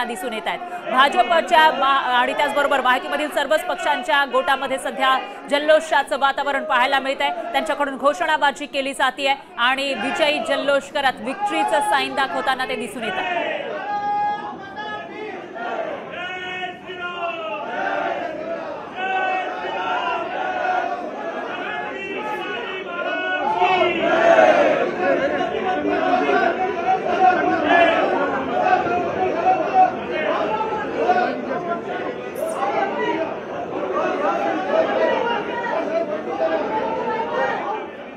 होताना दिसून येत आहेत। भाजपच्या आणि त्याचबरोबर माहितीमधील सर्वच पक्षांच्या गोटामध्ये सध्या जल्लोषाचं वातावरण पाहायला मिळत आहे। त्यांच्याकडून घोषणाबाजी केली जाते आणि विजयी जल्लोष करत विक्ट्रीचं साईन दाखवताना ते दिसून येत आहे।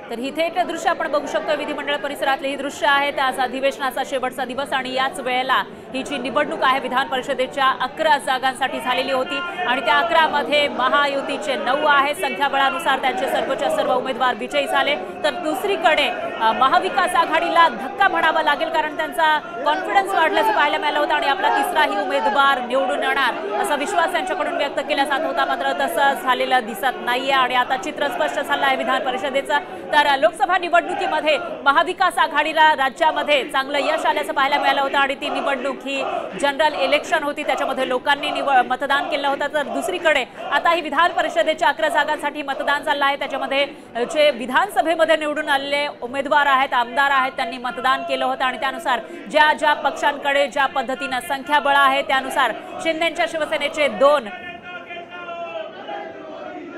तर ही थेट दृश्य आपण बघू शकतो विधिमंडळ परिसरातले ही दृश्य आहेत। आज अधिवेशनाचा शेवटचा दिवस आणि याच वेळेला ही जी निवडणूक आहे विधान परिषदेच्या 11 जागांसाठी झालेली होती आणि त्या 11 मध्ये महायुतीचे 9 आहे। संख्याबळानुसार त्यांचे सर्वच्या सर्व उमेदवार विजयी झाले। तर दुसरीकडे महाविकास आघाडीला धक्का म्हणावा लागेल कारण त्यांचा कॉन्फिडन्स वाढल्याचं पाहायला मिळालं होतं आणि आपला तिसराही उमेदवार निवडून येणार असा विश्वास त्यांच्याकडून व्यक्त केला जात होता, मात्र तसं झालेलं दिसत नाहीये आणि आता चित्र स्पष्ट झालं आहे विधान परिषदेचं। तर लोकसभा निवडणुकीमध्ये महाविकास आघाडीला राज्यामध्ये चांगलं यश आल्याचं पाहायला मिळालं होतं आणि ती निवडणूक ही जनरल इलेक्शन होती, त्याच्यामध्ये लोकांनी मतदान केलं होतं। तर दुसरीकडे आता ही विधान परिषदेच्या 11 जागांसाठी मतदान चाललं आहे, त्याच्यामध्ये जे विधानसभेमध्ये निवडून आलेले उमेदवार आहेत, आमदार आहेत, त्यांनी मतदान केलं होतं आणि त्यानुसार ज्या ज्या पक्षांकडे ज्या पद्धतीने संख्याबळ आहे त्यानुसार शिंदेच्या शिवसेनेचे 2